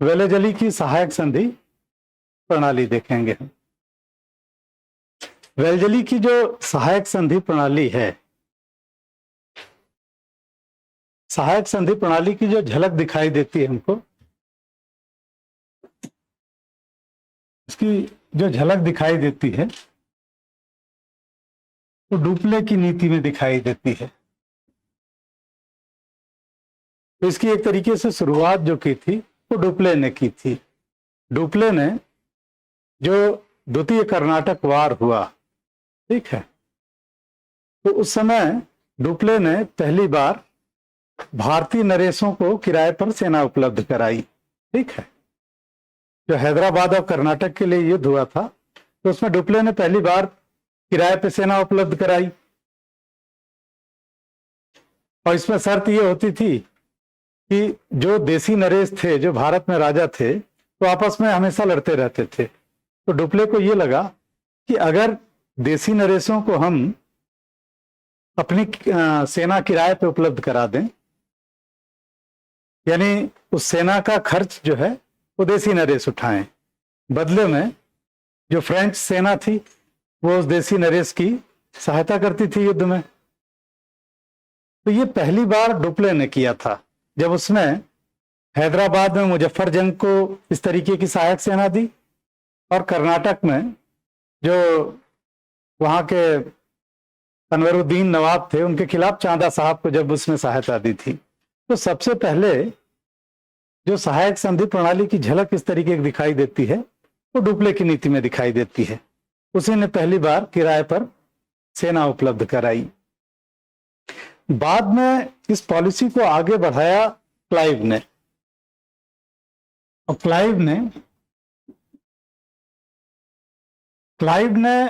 Wellesley की सहायक संधि प्रणाली देखेंगे हम। वेलेजली की जो सहायक संधि प्रणाली है, सहायक संधि प्रणाली की जो झलक दिखाई देती है हमको, इसकी जो झलक दिखाई देती है वो डुप्ले की नीति में दिखाई देती है। तो इसकी एक तरीके से शुरुआत जो की थी वो डुप्ले ने की थी। डुप्ले ने जो द्वितीय कर्नाटक वार हुआ, ठीक है, तो उस समय डुप्ले ने पहली बार भारतीय नरेशों को किराए पर सेना उपलब्ध कराई, ठीक है। जो हैदराबाद और कर्नाटक के लिए युद्ध हुआ था तो उसमें डुप्ले ने पहली बार किराए पर सेना उपलब्ध कराई, और इसमें शर्त यह होती थी कि जो देसी नरेश थे, जो भारत में राजा थे, तो आपस में हमेशा लड़ते रहते थे। तो डुप्ले को यह लगा कि अगर देसी नरेशों को हम अपनी सेना किराए पे उपलब्ध करा दें, यानी उस सेना का खर्च जो है वो देसी नरेश उठाएं, बदले में जो फ्रेंच सेना थी वो उस देसी नरेश की सहायता करती थी युद्ध में। तो ये पहली बार डुप्ले ने किया था, जब उसने हैदराबाद में मुजफ्फर जंग को इस तरीके की सहायक सेना दी, और कर्नाटक में जो वहां के अनवरुद्दीन नवाब थे उनके खिलाफ चांदा साहब को जब उसने सहायता दी थी। तो सबसे पहले जो सहायक संधि प्रणाली की झलक इस तरीके की दिखाई देती है वो डुप्ले की नीति में दिखाई देती है। उसी ने पहली बार किराए पर सेना उपलब्ध कराई। बाद में इस पॉलिसी को आगे बढ़ाया क्लाइव ने, और क्लाइव ने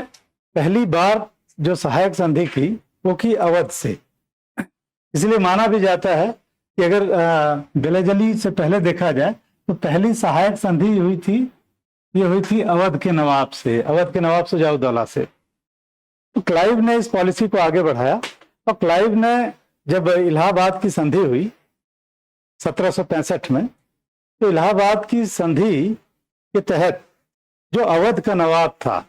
पहली बार जो सहायक संधि की वो की अवध से। इसलिए माना भी जाता है कि अगर वेलेजली से पहले देखा जाए तो पहली सहायक संधि ये हुई थी अवध के नवाब सुजाउद्दौला से। तो क्लाइव ने इस पॉलिसी को आगे बढ़ाया, और क्लाइव ने जब इलाहाबाद की संधि हुई 1765 में, तो इलाहाबाद की संधि के तहत जो अवध का नवाब था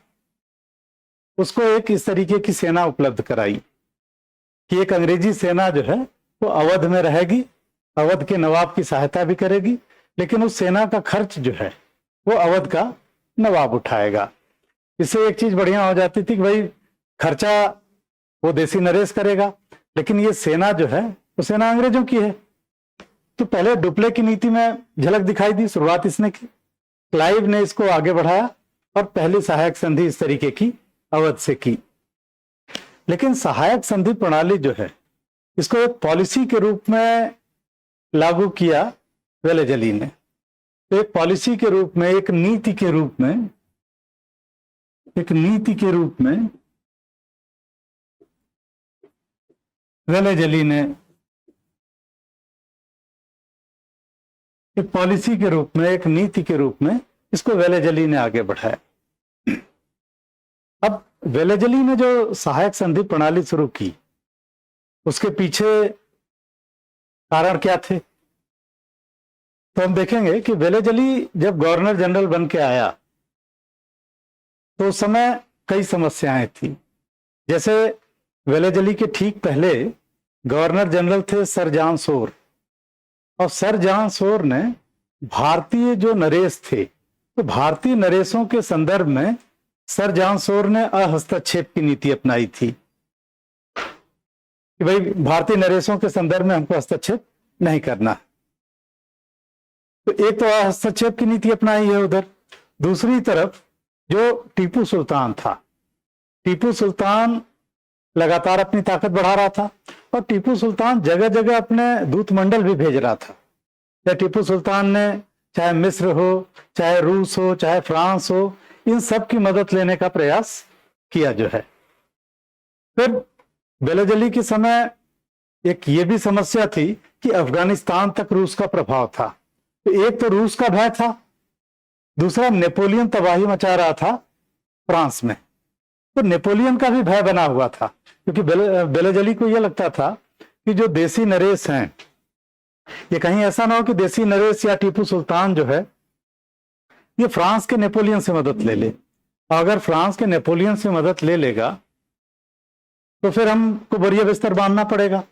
उसको एक इस तरीके की सेना उपलब्ध कराई कि एक अंग्रेजी सेना जो है वो अवध में रहेगी, अवध के नवाब की सहायता भी करेगी, लेकिन उस सेना का खर्च जो है वो अवध का नवाब उठाएगा। इससे एक चीज बढ़िया हो जाती थी कि भाई खर्चा वो देसी नरेश करेगा, लेकिन ये सेना जो है वो सेना अंग्रेजों की है। तो पहले डुप्ले की नीति में झलक दिखाई दी, शुरुआत इसने की। क्लाइव ने इसको आगे बढ़ाया और पहली सहायक संधि इस तरीके की अवध से की। लेकिन सहायक संधि प्रणाली जो है इसको एक पॉलिसी के रूप में लागू किया वेलेजली ने। तो एक पॉलिसी के रूप में, एक नीति के रूप में वेलेजली ने, एक पॉलिसी के रूप में, एक नीति के रूप में इसको वेलेजली ने आगे बढ़ाया। अब वेलेजली ने जो सहायक संधि प्रणाली शुरू की उसके पीछे कारण क्या थे, तो हम देखेंगे कि वेलेजली जब गवर्नर जनरल बन के आया तो उस समय कई समस्याएं थी। जैसे वेलेजली के ठीक पहले गवर्नर जनरल थे सर जॉन शोर, और सर जॉन शोर ने भारतीय जो नरेश थे, तो भारतीय नरेशों के संदर्भ में सर जॉन शोर ने अहस्तक्षेप की नीति अपनाई थी कि भाई भारतीय नरेशों के संदर्भ में हमको हस्तक्षेप नहीं करना। तो एक तो हस्तक्षेप की नीति अपनाई है उधर। दूसरी तरफ जो टीपू सुल्तान था, टीपू सुल्तान लगातार अपनी ताकत बढ़ा रहा था, और टीपू सुल्तान जगह जगह अपने दूत मंडल भी भेज रहा था। या टीपू सुल्तान ने चाहे मिस्र हो, चाहे रूस हो, चाहे फ्रांस हो, इन सब की मदद लेने का प्रयास किया जो है। फिर वेलेजली के समय एक ये भी समस्या थी कि अफगानिस्तान तक रूस का प्रभाव था। तो एक तो रूस का भय था, दूसरा नेपोलियन तबाही मचा रहा था फ्रांस में, तो नेपोलियन का भी भय बना हुआ था, क्योंकि वेलेजली को यह लगता था कि जो देसी नरेश हैं ये कहीं ऐसा ना हो कि देसी नरेश या टीपू सुल्तान जो है ये फ्रांस के नेपोलियन से मदद ले ले। अगर फ्रांस के नेपोलियन से मदद ले लेगा तो फिर हमको बोरिया बिस्तर बांधना पड़ेगा।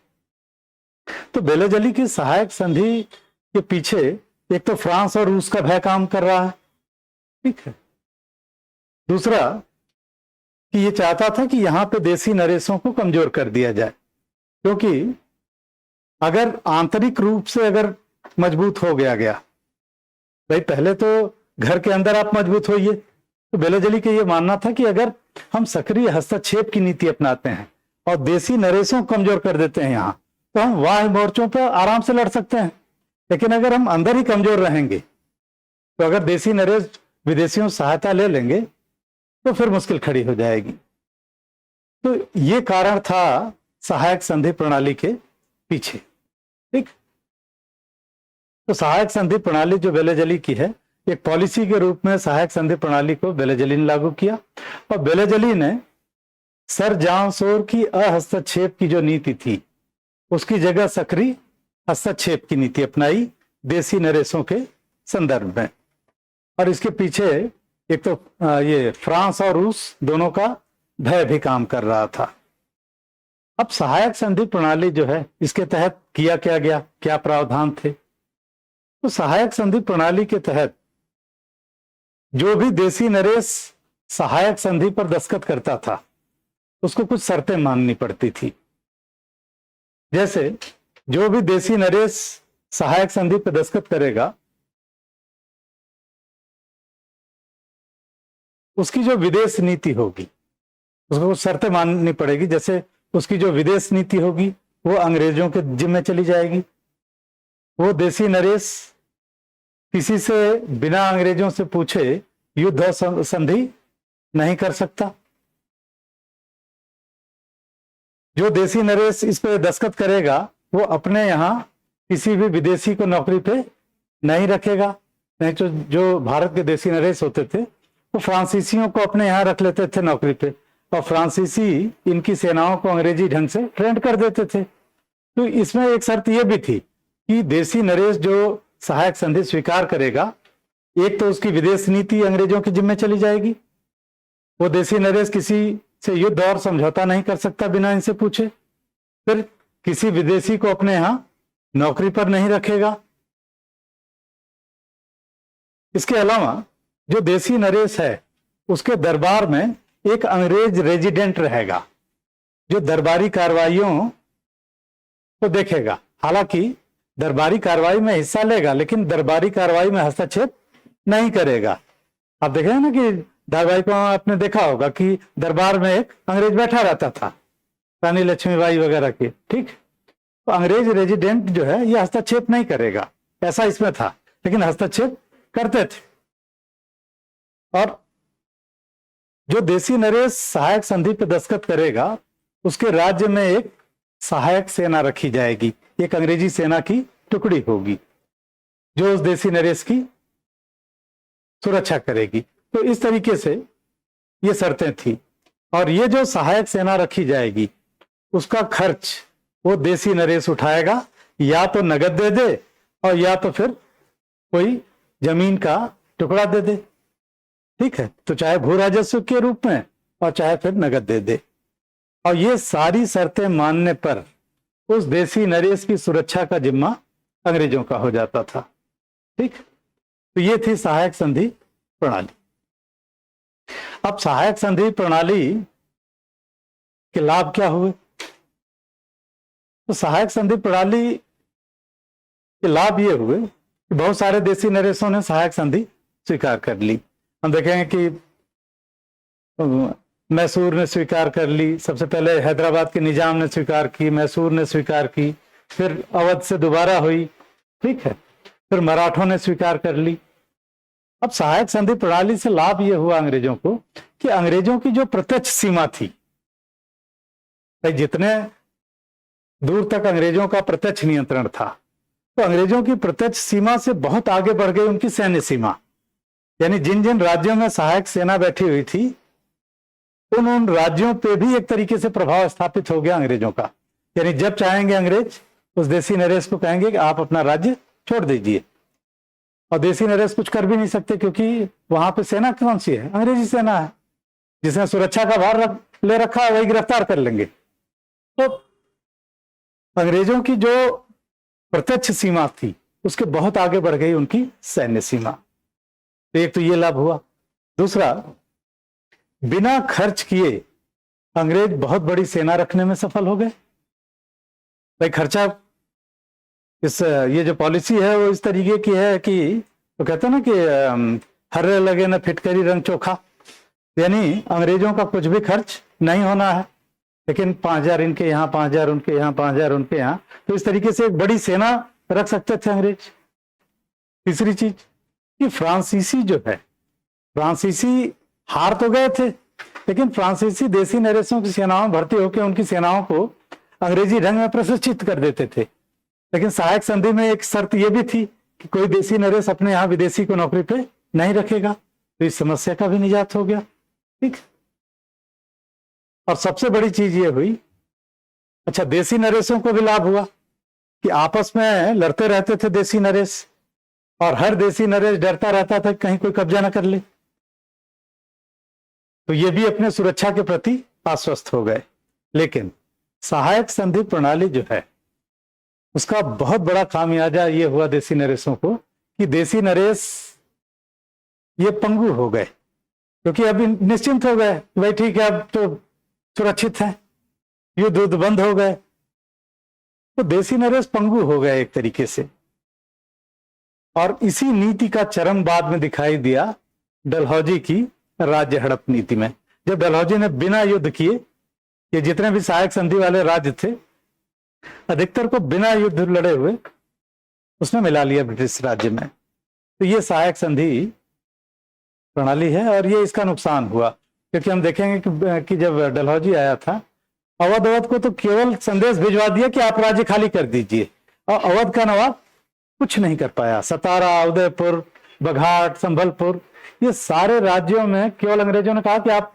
तो बेलेजली की सहायक संधि के पीछे एक तो फ्रांस और रूस का भय काम कर रहा है, ठीक है। दूसरा कि ये चाहता था कि यहां पे देसी नरेशों को कमजोर कर दिया जाए, क्योंकि अगर आंतरिक रूप से अगर मजबूत हो गया भाई, पहले तो घर के अंदर आप मजबूत होइए। तो बेलेजली का ये मानना था कि अगर हम सक्रिय हस्तक्षेप की नीति अपनाते हैं और देसी नरेशों को कमजोर कर देते हैं यहाँ, तो हम बाह्य मोर्चों पर आराम से लड़ सकते हैं। लेकिन अगर हम अंदर ही कमजोर रहेंगे तो अगर देसी नरेश विदेशियों से सहायता ले लेंगे तो फिर मुश्किल खड़ी हो जाएगी। तो ये कारण था सहायक संधि प्रणाली के पीछे, ठीक। तो सहायक संधि प्रणाली जो बेलेजली की है, एक पॉलिसी के रूप में सहायक संधि प्रणाली को बेलेजली ने लागू किया और बेलेजली ने सर जॉन सोर की अहस्तक्षेप की जो नीति थी उसकी जगह सक्रिय हस्तक्षेप की नीति अपनाई देसी नरेशों के संदर्भ में। और इसके पीछे एक तो ये फ्रांस और रूस दोनों का भय भी काम कर रहा था। अब सहायक संधि प्रणाली जो है इसके तहत किया क्या गया, क्या प्रावधान थे? तो सहायक संधि प्रणाली के तहत जो भी देसी नरेश सहायक संधि पर दस्तखत करता था उसको कुछ शर्तें माननी पड़ती थी। जैसे जो भी देसी नरेश सहायक संधि पर दस्तखत करेगा उसकी जो विदेश नीति होगी उसको कुछ शर्तें माननी पड़ेगी। जैसे उसकी जो विदेश नीति होगी वो अंग्रेजों के जिम्मे चली जाएगी। वो देसी नरेश किसी से बिना अंग्रेजों से पूछे युद्ध और संधि नहीं कर सकता। जो देसी नरेश इस पे दस्तखत करेगा वो अपने यहाँ किसी भी विदेशी को नौकरी पे नहीं रखेगा। नहीं तो जो भारत के देसी नरेश होते थे वो फ्रांसीसियों को अपने यहाँ रख लेते थे नौकरी पे, और फ्रांसीसी इनकी सेनाओं को अंग्रेजी ढंग से ट्रेंड कर देते थे। तो इसमें एक शर्त यह भी थी कि देसी नरेश जो सहायक संधि स्वीकार करेगा, एक तो उसकी विदेश नीति अंग्रेजों के जिम्मे चली जाएगी, वो देसी नरेश किसी से युद्ध और समझौता नहीं कर सकता बिना इनसे पूछे, फिर किसी विदेशी को अपने यहां नौकरी पर नहीं रखेगा। इसके अलावा जो देसी नरेश है उसके दरबार में एक अंग्रेज रेजिडेंट रहेगा जो दरबारी कार्रवाइयों को देखेगा। हालांकि दरबारी कार्रवाई में हिस्सा लेगा लेकिन दरबारी कार्रवाई में हस्तक्षेप नहीं करेगा। आप देखें ना कि धारावाहिकों में आपने देखा होगा कि दरबार में एक अंग्रेज बैठा रहता था, रानी लक्ष्मीबाई वगैरह की, ठीक। तो अंग्रेज रेजिडेंट जो है ये हस्तक्षेप नहीं करेगा, ऐसा इसमें था, लेकिन हस्तक्षेप करते थे। और जो देसी नरेश सहायक संधि पर दस्तखत करेगा उसके राज्य में एक सहायक सेना रखी जाएगी, एक अंग्रेजी सेना की टुकड़ी होगी जो उस देसी नरेश की सुरक्षा करेगी। तो इस तरीके से ये शर्तें थी। और ये जो सहायक सेना रखी जाएगी उसका खर्च वो देसी नरेश उठाएगा, या तो नगद दे दे और या तो फिर कोई जमीन का टुकड़ा दे दे, ठीक है। तो चाहे भू राजस्व के रूप में और चाहे फिर नगद दे दे। और ये सारी शर्तें मानने पर उस देसी नरेश की सुरक्षा का जिम्मा अंग्रेजों का हो जाता था, ठीक। तो ये थी सहायक संधि प्रणाली। अब सहायक संधि प्रणाली के लाभ क्या हुए? तो सहायक संधि प्रणाली के लाभ ये हुए कि बहुत सारे देसी नरेशों ने सहायक संधि स्वीकार कर ली। हम देखेंगे कि मैसूर ने स्वीकार कर ली, सबसे पहले हैदराबाद के निजाम ने स्वीकार की, मैसूर ने स्वीकार की, फिर अवध से दोबारा हुई, ठीक है, फिर मराठों ने स्वीकार कर ली। अब सहायक संधि प्रणाली से लाभ यह हुआ अंग्रेजों को कि अंग्रेजों की जो प्रत्यक्ष सीमा थी, जितने दूर तक अंग्रेजों का प्रत्यक्ष नियंत्रण था, तो अंग्रेजों की प्रत्यक्ष सीमा से बहुत आगे बढ़ गई उनकी सैन्य सीमा। यानी जिन जिन राज्यों में सहायक सेना बैठी हुई थी उन राज्यों पे भी एक तरीके से प्रभाव स्थापित हो गया अंग्रेजों का। यानी जब चाहेंगे अंग्रेज उस देसी नरेश को कहेंगे कि आप अपना राज्य छोड़ दीजिए। और देसी नरेश कुछ कर भी नहीं सकते, क्योंकि वहां पे सेना कौन सी है? अंग्रेजी सेना है, जिसने सुरक्षा का भार ले रखा है, वही गिरफ्तार कर लेंगे। तो अंग्रेजों की जो प्रत्यक्ष सीमा थी उसके बहुत आगे बढ़ गई उनकी सैन्य सीमा। तो एक तो ये लाभ हुआ। दूसरा, बिना खर्च किए अंग्रेज बहुत बड़ी सेना रखने में सफल हो गए। भाई खर्चा, ये जो पॉलिसी है वो इस तरीके की है कि वो कहते हैं ना कि हर्रे लगे न फिटकरी रंग चोखा, यानी अंग्रेजों का कुछ भी खर्च नहीं होना है, लेकिन 5,000 इनके यहाँ, 5,000 उनके यहाँ, 5,000 उनके यहाँ, तो इस तरीके से एक बड़ी सेना रख सकते थे अंग्रेज। तीसरी चीज कि फ्रांसीसी जो है, फ्रांसीसी हार तो गए थे, लेकिन फ्रांसीसी देसी नरेशों की सेनाओं में भर्ती होकर उनकी सेनाओं को अंग्रेजी रंग में प्रशिक्षित कर देते थे। लेकिन सहायक संधि में एक शर्त यह भी थी कि कोई देसी नरेश अपने यहाँ विदेशी को नौकरी पे नहीं रखेगा, तो इस समस्या का भी निजात हो गया। ठीक। और सबसे बड़ी चीज ये हुई, अच्छा देसी नरेशों को भी लाभ हुआ कि आपस में लड़ते रहते थे देसी नरेश, और हर देसी नरेश डरता रहता था कहीं कोई कब्जा ना कर ले, तो ये भी अपने सुरक्षा के प्रति आश्वस्त हो गए। लेकिन सहायक संधि प्रणाली जो है उसका बहुत बड़ा खामियाजा ये हुआ देसी नरेशों को कि देसी नरेश ये पंगु हो गए, क्योंकि अभी निश्चिंत हो गए, भाई ठीक है अब तो सुरक्षित है, युद्ध बंद हो गए, तो देसी नरेश पंगु हो गए एक तरीके से। और इसी नीति का चरम बाद में दिखाई दिया डलहौजी की राज्य हड़प नीति में, जब डलहौजी ने बिना युद्ध किए, ये जितने भी सहायक संधि वाले राज्य थे अधिकतर को बिना युद्ध लड़े हुए उसने मिला लिया ब्रिटिश राज्य में। तो ये सहायक संधि प्रणाली है और ये इसका नुकसान हुआ, क्योंकि हम देखेंगे कि जब डलहौजी आया था, अवध को तो केवल संदेश भिजवा दिया कि आप राज्य खाली कर दीजिए, और अवध का नवाब कुछ नहीं कर पाया। सतारा, उदयपुर, बघाट, संभलपुर, ये सारे राज्यों में केवल अंग्रेजों ने कहा कि आप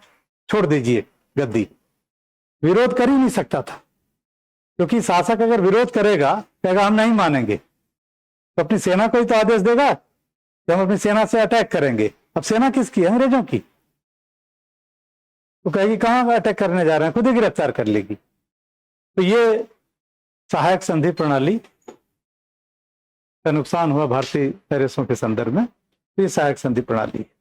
छोड़ दीजिए गद्दी। विरोध कर ही नहीं सकता था, क्योंकि शासक अगर विरोध करेगा कहेगा हम नहीं मानेंगे, तो अपनी सेना को ही तो आदेश देगा कि हम अपनी सेना से अटैक करेंगे। अब सेना किसकी? अंग्रेजों की। तो कहेगी कहां अटैक करने जा रहे हैं, खुद ही गिरफ्तार कर लेगी। तो ये सहायक संधि प्रणाली का नुकसान हुआ भारतीय नरेशों के संदर्भ में। तो ये सहायक संधि प्रणाली है।